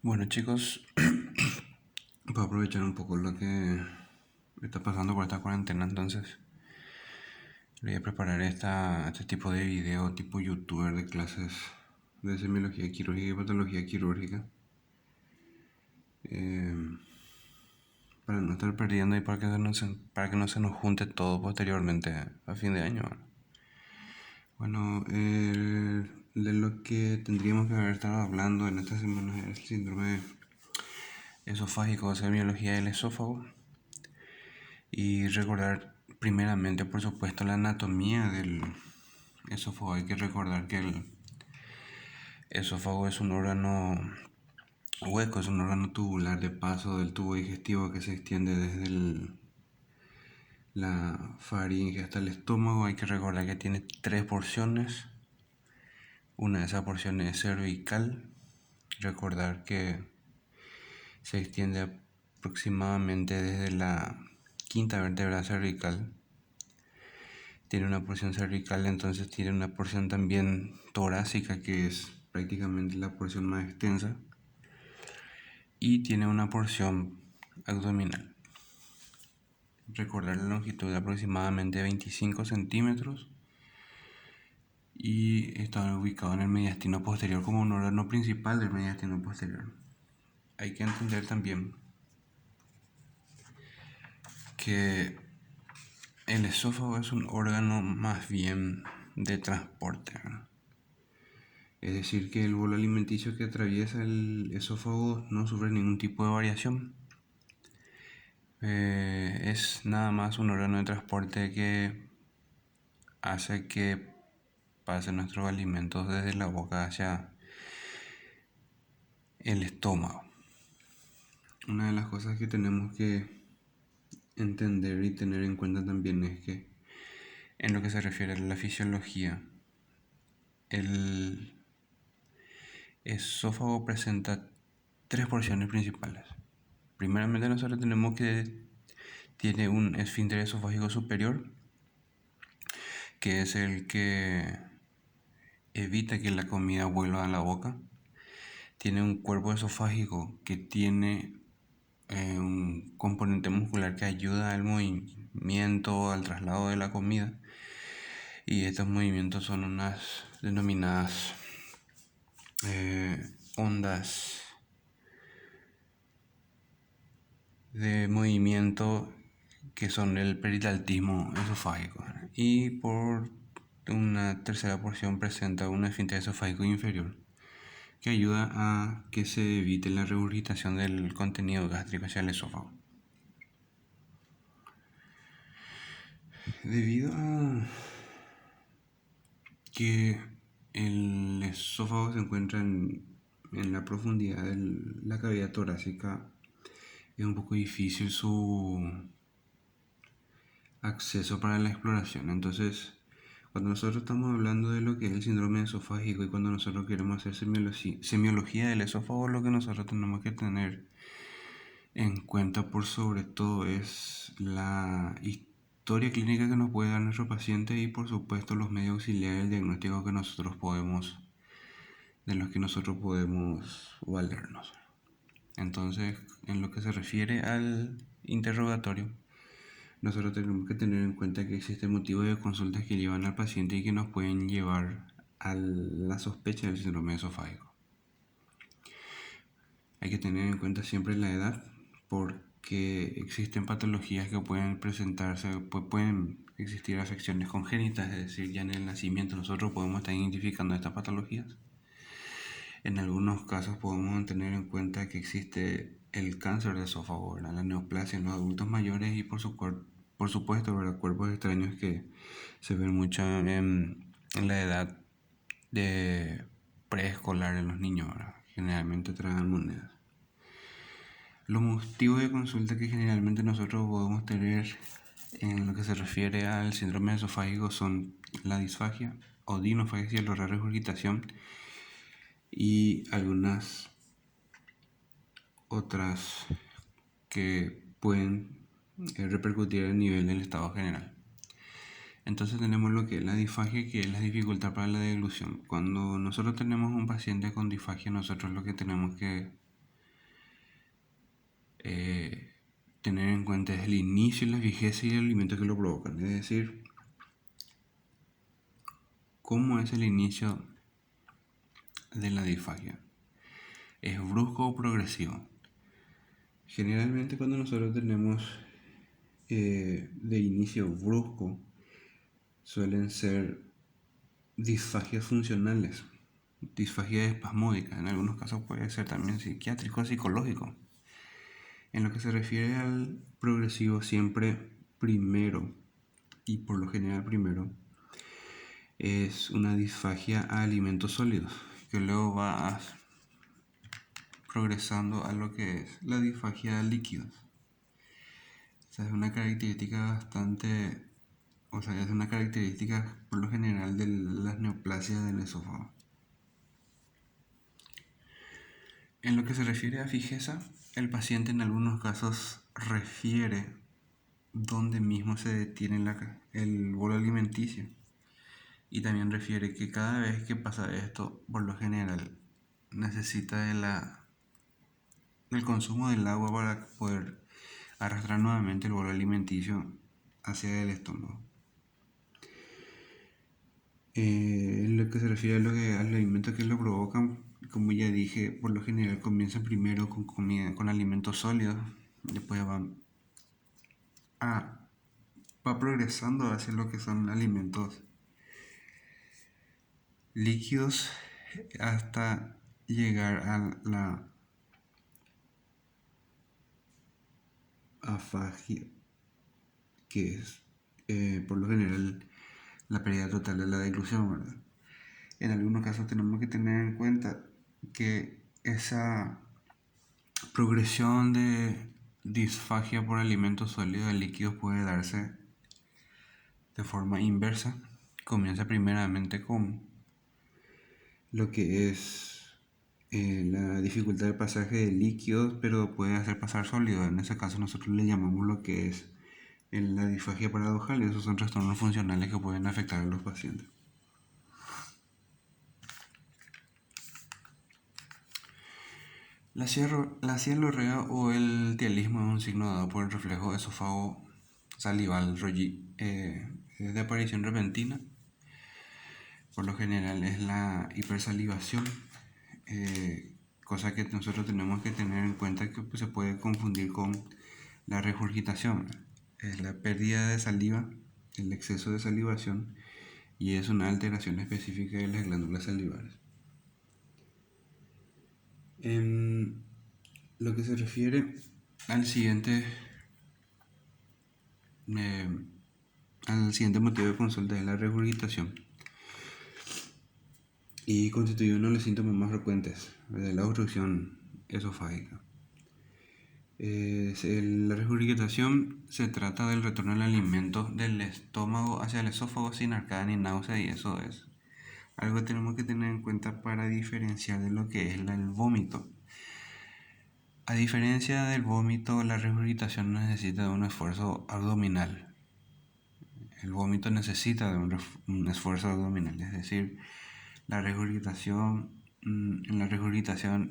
Bueno chicos, voy a aprovechar un poco lo que está pasando por esta cuarentena, entonces voy a preparar este tipo de video tipo youtuber de clases de semiología quirúrgica y patología quirúrgica, eh, para no estar perdiendo y para que no se nos junte todo posteriormente a fin de año. Bueno, de lo que tendríamos que haber estado hablando en esta semana es el síndrome esofágico, o semiología del esófago. Y recordar primeramente, por supuesto, la anatomía del esófago. Hay que recordar que el esófago es un órgano hueco, es un órgano tubular de paso del tubo digestivo que se extiende desde la faringe hasta el estómago. Hay que recordar que tiene 3 porciones. Una de esas porciones es cervical. Recordar que se extiende aproximadamente desde la quinta vértebra cervical. Tiene una porción cervical, entonces tiene una porción también torácica, que es prácticamente la porción más extensa, y tiene una porción abdominal. Recordar la longitud de aproximadamente 25 centímetros y está ubicado en el mediastino posterior como un órgano principal del mediastino posterior. Hay que entender también que el esófago es un órgano más bien de transporte, ¿verdad? Es decir, que el bolo alimenticio que atraviesa el esófago no sufre ningún tipo de variación. Es nada más un órgano de transporte que hace que pasen nuestros alimentos desde la boca hacia el estómago. Una de las cosas que tenemos que entender y tener en cuenta también es que en lo que se refiere a la fisiología, el esófago presenta 3 porciones principales. Primeramente nosotros tenemos que tiene un esfínter esofágico superior, que es el que evita que la comida vuelva a la boca. Tiene un cuerpo esofágico que tiene un componente muscular que ayuda al movimiento, al traslado de la comida. Y estos movimientos son unas denominadas ondas de movimiento que son el peristaltismo esofágico. Y por una tercera porción presenta un esfínter esofágico inferior que ayuda a que se evite la regurgitación del contenido gástrico hacia el esófago. Debido a que el esófago se encuentra en la profundidad de la cavidad torácica, es un poco difícil su acceso para la exploración. Entonces, cuando nosotros estamos hablando de lo que es el síndrome esofágico y cuando nosotros queremos hacer semiología del esófago, lo que nosotros tenemos que tener en cuenta por sobre todo es la historia clínica que nos puede dar nuestro paciente y por supuesto los medios auxiliares del diagnóstico de los que nosotros podemos valernos. Entonces, en lo que se refiere al interrogatorio, nosotros tenemos que tener en cuenta que existen motivos de consultas que llevan al paciente y que nos pueden llevar a la sospecha del síndrome esofágico. Hay que tener en cuenta siempre la edad, porque existen patologías que pueden presentarse, pueden existir afecciones congénitas, es decir, ya en el nacimiento nosotros podemos estar identificando estas patologías. En algunos casos podemos tener en cuenta que existe el cáncer de esófago, la neoplasia en los adultos mayores y por supuesto, ¿verdad? Cuerpos extraños que se ven mucho en la edad de preescolar en los niños, ¿verdad? Generalmente tragan monedas. Los motivos de consulta que generalmente nosotros podemos tener en lo que se refiere al síndrome esofágico son la disfagia o dinofagia, la regurgitación y algunas otras que pueden repercutir a nivel del estado general. Entonces tenemos lo que es la disfagia, que es la dificultad para la deglución. Cuando nosotros tenemos un paciente con disfagia, nosotros lo que tenemos que tener en cuenta es el inicio, la fijeza y el alimento que lo provocan. Es decir, cómo es el inicio de la disfagia. ¿Es brusco o progresivo? Generalmente cuando nosotros tenemos de inicio brusco, suelen ser disfagias funcionales, disfagia espasmódica, en algunos casos puede ser también psiquiátrico o psicológico. En lo que se refiere al progresivo, siempre primero, y por lo general primero, es una disfagia a alimentos sólidos, que luego va progresando a lo que es la disfagia a líquidos. Esa es una característica es una característica por lo general de las neoplasias del esófago. En lo que se refiere a fijeza, el paciente en algunos casos refiere dónde mismo se detiene el bolo alimenticio y también refiere que cada vez que pasa esto, por lo general, necesita del consumo del agua para poder arrastrar nuevamente el bolo alimenticio hacia el estómago. En lo que se refiere al alimento que lo provocan, como ya dije, por lo general comienzan primero con comida, con alimentos sólidos, después va progresando hacia lo que son alimentos líquidos hasta llegar a la afagia, que es por lo general la pérdida total de la deglución, ¿verdad? En algunos casos tenemos que tener en cuenta que esa progresión de disfagia por alimentos sólidos y líquidos puede darse de forma inversa. Comienza primeramente con lo que es la dificultad de pasaje de líquidos, pero puede hacer pasar sólidos. En ese caso nosotros le llamamos lo que es la disfagia paradojal, y esos son trastornos funcionales que pueden afectar a los pacientes. La cialorrea o el tialismo es un signo dado por el reflejo esófago salival es de aparición repentina. Por lo general es la hipersalivación, cosa que nosotros tenemos que tener en cuenta que pues, se puede confundir con la regurgitación. Es la pérdida de saliva, el exceso de salivación, y es una alteración específica de las glándulas salivares. En lo que se refiere al siguiente motivo de consulta es la regurgitación, y constituye uno de los síntomas más frecuentes de la obstrucción esofágica. La regurgitación se trata del retorno del alimento del estómago hacia el esófago sin arcada ni náusea, y eso es algo que tenemos que tener en cuenta para diferenciar de lo que es el vómito. A diferencia del vómito, la regurgitación necesita de un esfuerzo abdominal. El vómito necesita de un esfuerzo abdominal, es decir, en la regurgitación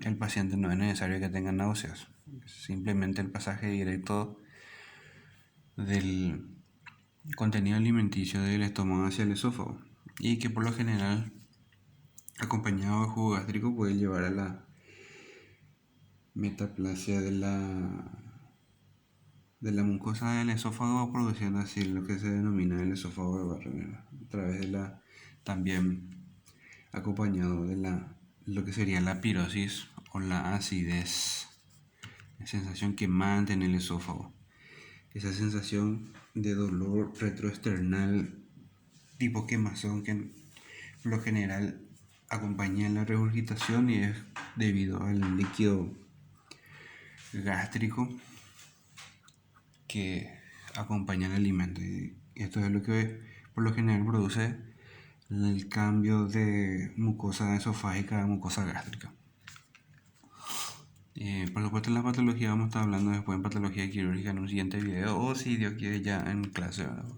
el paciente no es necesario que tenga náuseas, simplemente el pasaje directo del contenido alimenticio del estómago hacia el esófago, y que por lo general acompañado de jugo gástrico puede llevar a la metaplasia de la mucosa del esófago, produciendo así lo que se denomina el esófago de Barré, a través de también acompañado de lo que sería la pirosis o la acidez, la sensación quemante en el esófago, esa sensación de dolor retroesternal tipo quemazón que por lo general acompaña la regurgitación y es debido al líquido gástrico que acompaña el alimento, y esto es lo que por lo general produce el cambio de mucosa esofágica a mucosa gástrica. Por supuesto, en la patología vamos a estar hablando después en patología quirúrgica en un siguiente video, o si Dios quiere ya en clase, ¿verdad?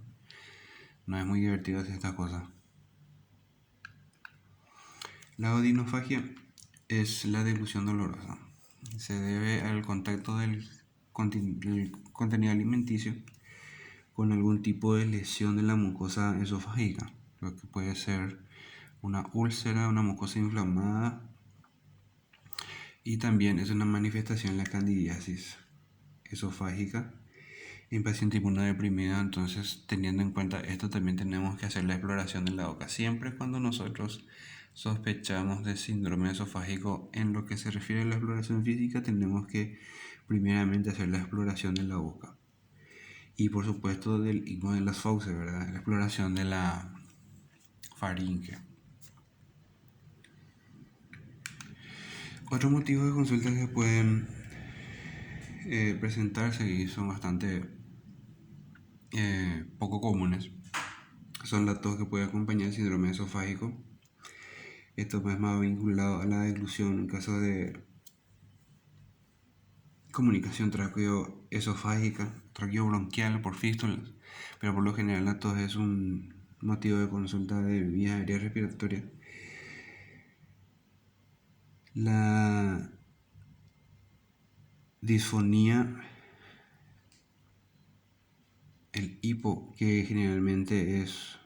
No es muy divertido hacer estas cosas. La odinofagia es la deglución dolorosa. Se debe al contacto el contenido alimenticio con algún tipo de lesión de la mucosa esofágica, lo que puede ser una úlcera, una mucosa inflamada, y también es una manifestación de la candidiasis esofágica en paciente inmunodeprimido. Entonces, teniendo en cuenta esto, también tenemos que hacer la exploración de la boca. Siempre cuando nosotros sospechamos de síndrome esofágico, en lo que se refiere a la exploración física, tenemos que primeramente hacer la exploración de la boca. Y por supuesto del higmo de las fauces, ¿verdad? La exploración de la faringe. Otros motivos de consulta que pueden presentarse y son bastante poco comunes son la tos que puede acompañar el síndrome esofágico. Esto es más vinculado a la deglución en caso de comunicación traqueoesofágica, traqueobronquial por fístulas, pero por lo general la tos es un motivo de consulta de vías aéreas respiratorias. La disfonía, el hipo, que generalmente es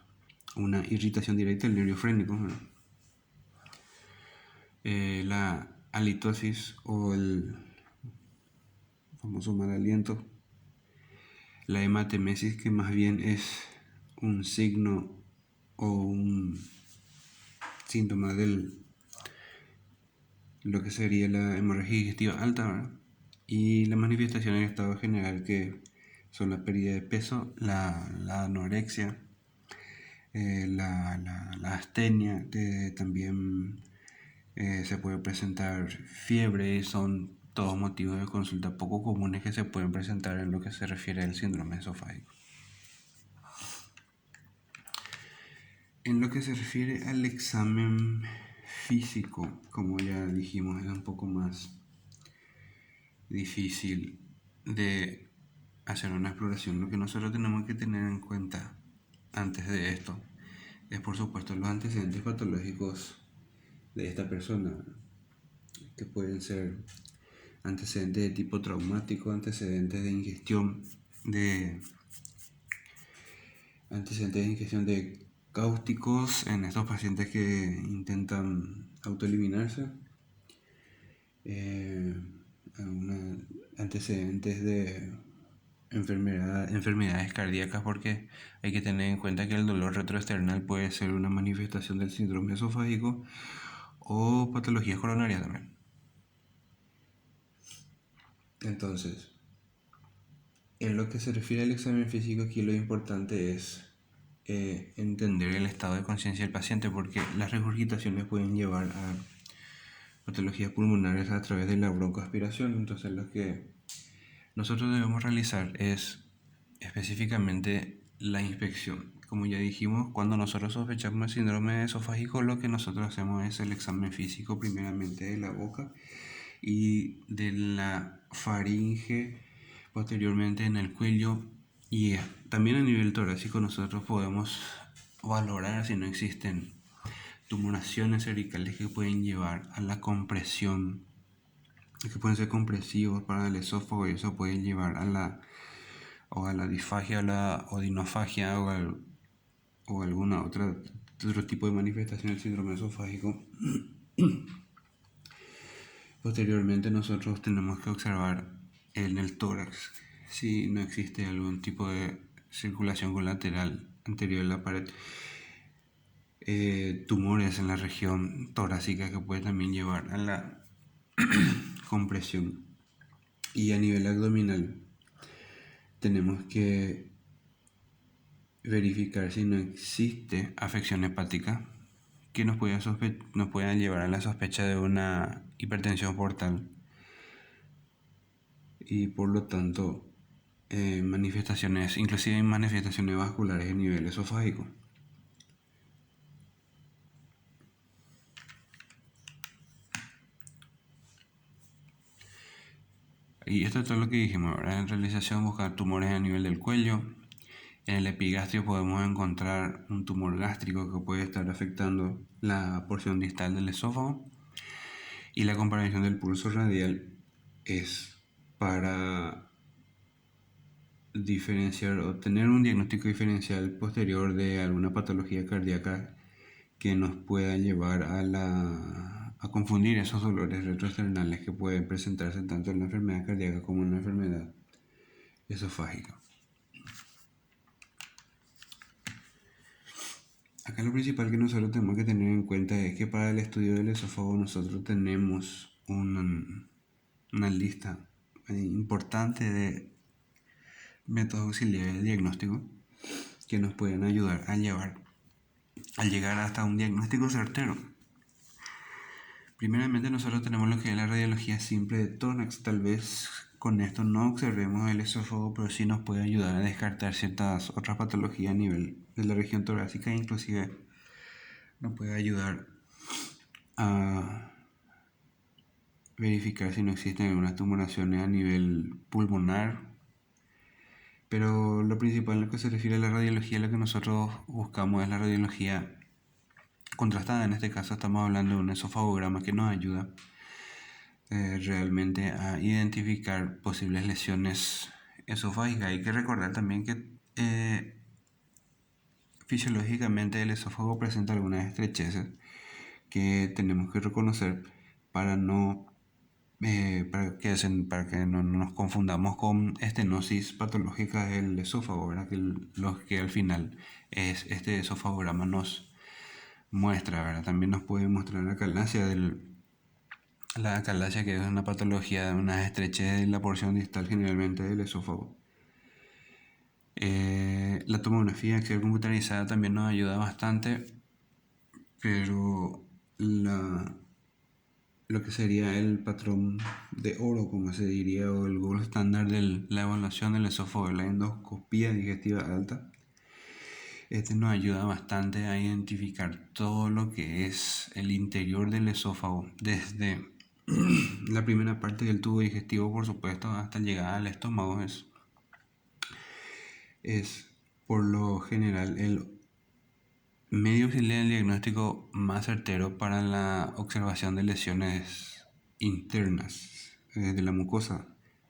una irritación directa del nervio frénico, ¿no? La halitosis o el famoso mal aliento, la hematemesis, que más bien es un signo o un síntoma de lo que sería la hemorragia digestiva alta, ¿verdad? Y las manifestaciones en estado general, que son la pérdida de peso, la anorexia, la astenia, también se puede presentar fiebre, y son todos motivos de consulta poco comunes que se pueden presentar en lo que se refiere al síndrome esofágico. En lo que se refiere al examen físico, como ya dijimos, es un poco más difícil de hacer una exploración. Lo que nosotros tenemos que tener en cuenta antes de esto es, por supuesto, los antecedentes patológicos de esta persona, que pueden ser antecedentes de tipo traumático, antecedentes de ingestión de cáusticos en estos pacientes que intentan autoeliminarse, antecedentes de enfermedades cardíacas, porque hay que tener en cuenta que el dolor retroesternal puede ser una manifestación del síndrome esofágico, o patologías coronarias también. Entonces, en lo que se refiere al examen físico, aquí lo importante es entender el estado de conciencia del paciente, porque las regurgitaciones pueden llevar a patologías pulmonares a través de la broncoaspiración. Entonces, lo que nosotros debemos realizar es específicamente la inspección. Como ya dijimos, cuando nosotros sospechamos el síndrome esofágico, lo que nosotros hacemos es el examen físico primeramente de la boca y de la faringe, posteriormente en el cuello, y también a nivel torácico nosotros podemos valorar si no existen tumoraciones cervicales que pueden llevar a la compresión, que pueden ser compresivos para el esófago, y eso puede llevar a la disfagia, a la odinofagia, o alguna otro tipo de manifestación del síndrome esofágico. Posteriormente nosotros tenemos que observar en el tórax si no existe algún tipo de circulación colateral anterior a la pared, tumores en la región torácica que puede también llevar a la compresión. Y a nivel abdominal tenemos que verificar si no existe afección hepática que nos pueda llevar a la sospecha de una hipertensión portal, y por lo tanto inclusive manifestaciones vasculares a nivel esofágico. Y esto es todo lo que dijimos, ¿verdad? En realización, buscar tumores a nivel del cuello. En el epigastrio podemos encontrar un tumor gástrico que puede estar afectando la porción distal del esófago. Y la comparación del pulso radial es para diferenciar o tener un diagnóstico diferencial posterior de alguna patología cardíaca que nos pueda llevar a confundir esos dolores retroesternales que pueden presentarse tanto en la enfermedad cardíaca como en la enfermedad esofágica. Acá lo principal que nosotros tenemos que tener en cuenta es que para el estudio del esófago nosotros tenemos una lista importante de métodos auxiliares de diagnóstico que nos pueden ayudar a llegar hasta un diagnóstico certero. Primeramente nosotros tenemos lo que es la radiología simple de tórax. Tal vez con esto no observemos el esófago, pero sí nos puede ayudar a descartar ciertas otras patologías a nivel de la región torácica, inclusive nos puede ayudar a verificar si no existen algunas tumoraciones a nivel pulmonar. Pero lo principal en lo que se refiere a la radiología, lo que nosotros buscamos es la radiología contrastada. En este caso estamos hablando de un esofagograma que nos ayuda realmente a identificar posibles lesiones esofágicas. Hay que recordar también que fisiológicamente el esófago presenta algunas estrecheces que tenemos que reconocer para para que no nos confundamos con estenosis patológica del esófago, ¿verdad? Que al final es este esofagograma nos muestra, ¿verdad? También nos puede mostrar la acalasia, que es una patología, una estrechez de la porción distal generalmente del esófago. La tomografía axial computarizada también nos ayuda bastante, pero lo que sería el patrón de oro, como se diría, o el gold estándar de la evaluación del esófago, la endoscopía digestiva alta, este nos ayuda bastante a identificar todo lo que es el interior del esófago, desde la primera parte del tubo digestivo, por supuesto, hasta llegar al estómago. Es por lo general el medio auxiliar del diagnóstico más certero para la observación de lesiones internas de la mucosa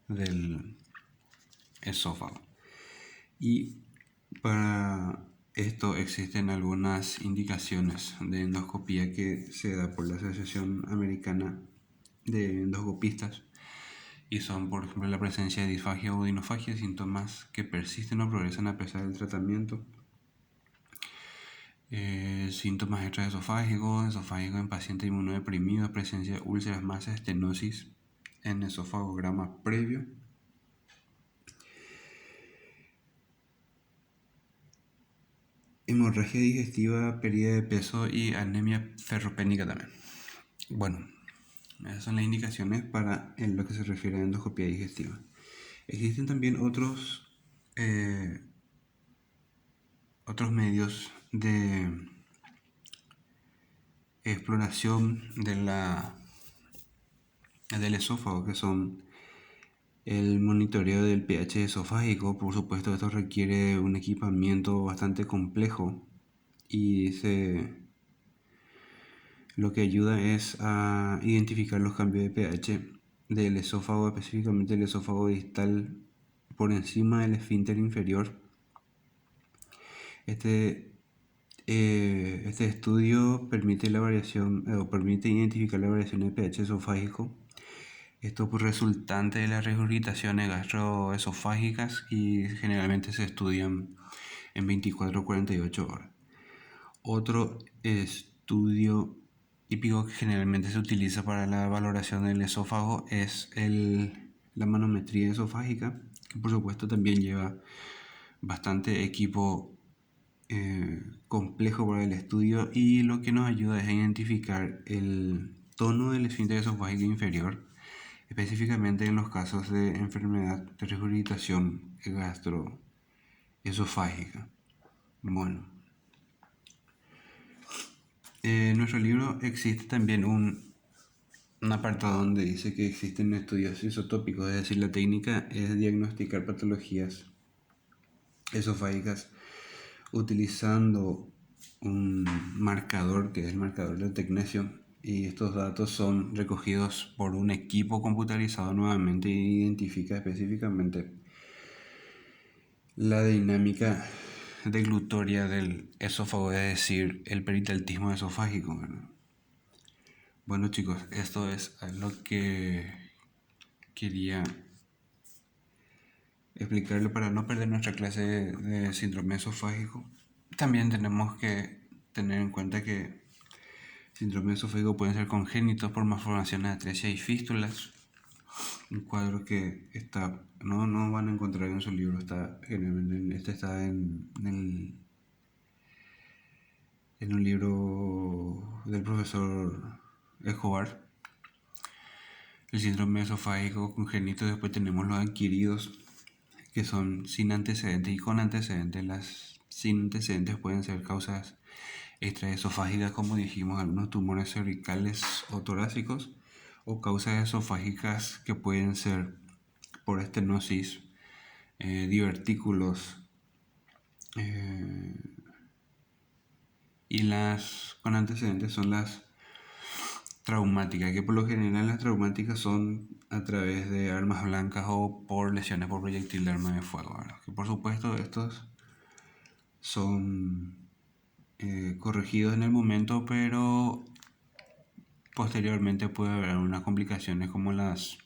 del esófago. Y para esto existen algunas indicaciones de endoscopía que se da por la Asociación Americana de Endoscopistas, y son, por ejemplo, la presencia de disfagia o odinofagia, síntomas que persisten o progresan a pesar del tratamiento. Síntomas extraesofágicos, esofágico en pacientes inmunodeprimidos, presencia de úlceras, masas, estenosis en esofagograma previo. Hemorragia digestiva, pérdida de peso y anemia ferropénica también. Bueno, esas son las indicaciones para lo que se refiere a endoscopía digestiva. Existen también otros medios de exploración del esófago, que son el monitoreo del pH esofágico. Por supuesto, esto requiere un equipamiento bastante complejo y lo que ayuda es a identificar los cambios de pH del esófago, específicamente el esófago distal por encima del esfínter inferior. Este estudio permite permite identificar la variación de pH esofágico. Esto es resultante de las regurgitaciones gastroesofágicas y generalmente se estudian en 24 o 48 horas. Otro estudio típico que generalmente se utiliza para la valoración del esófago es la manometría esofágica, que por supuesto también lleva bastante equipo complejo para el estudio, y lo que nos ayuda es a identificar el tono del esfínter esofágico inferior, específicamente en los casos de enfermedad de regurgitación gastroesofágica. Bueno, en nuestro libro existe también un apartado donde dice que existen estudios isotópicos, es decir, la técnica es diagnosticar patologías esofágicas utilizando un marcador que es el marcador del tecnecio, y estos datos son recogidos por un equipo computarizado nuevamente y identifica específicamente la dinámica deglutoria del esófago, es decir, el peritaltismo esofágico, ¿verdad? Bueno chicos, esto es lo que quería explicarle para no perder nuestra clase de síndrome esofágico. También tenemos que tener en cuenta que síndrome esofágico pueden ser congénitos por malformaciones de atresia y fístulas. Un cuadro que está, no van a encontrar en su libro, este está en un libro del profesor Escobar. El síndrome esofágico congénito. Después tenemos los adquiridos, que son sin antecedentes y con antecedentes. Las sin antecedentes pueden ser causas extraesofágicas, como dijimos, algunos tumores cervicales o torácicos, o causas esofágicas que pueden ser por estenosis, divertículos, y las con antecedentes son las traumáticas, que por lo general las traumáticas son a través de armas blancas o por lesiones por proyectil de arma de fuego, ¿verdad? Que por supuesto estos son corregidos en el momento, pero posteriormente puede haber unas complicaciones como las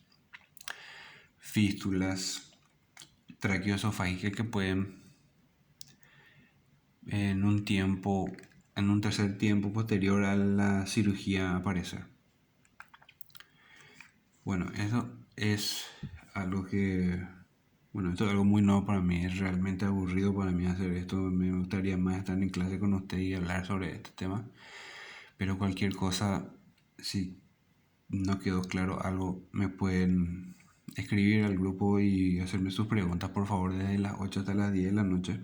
fístulas traqueoesofágicas que pueden en un tercer tiempo posterior a la cirugía aparecer. Bueno, eso es algo esto es algo muy nuevo para mí, es realmente aburrido para mí hacer esto. Me gustaría más estar en clase con usted y hablar sobre este tema, pero cualquier cosa, si no quedó claro algo, me pueden escribir al grupo y hacerme sus preguntas, por favor, desde las 8 hasta las 10 de la noche.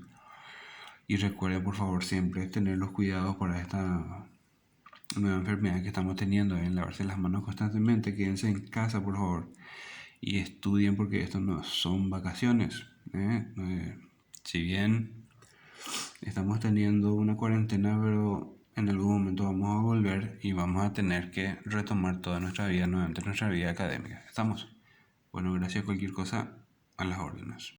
Y recuerden, por favor, siempre tener los cuidados para esta nueva enfermedad que estamos teniendo, en lavarse las manos constantemente, quédense en casa, por favor, y estudien, porque esto no son vacaciones. Si bien estamos teniendo una cuarentena, pero en algún momento vamos a volver y vamos a tener que retomar toda nuestra vida nuevamente, nuestra vida académica. ¿Estamos? Bueno, gracias a cualquier cosa, a las órdenes.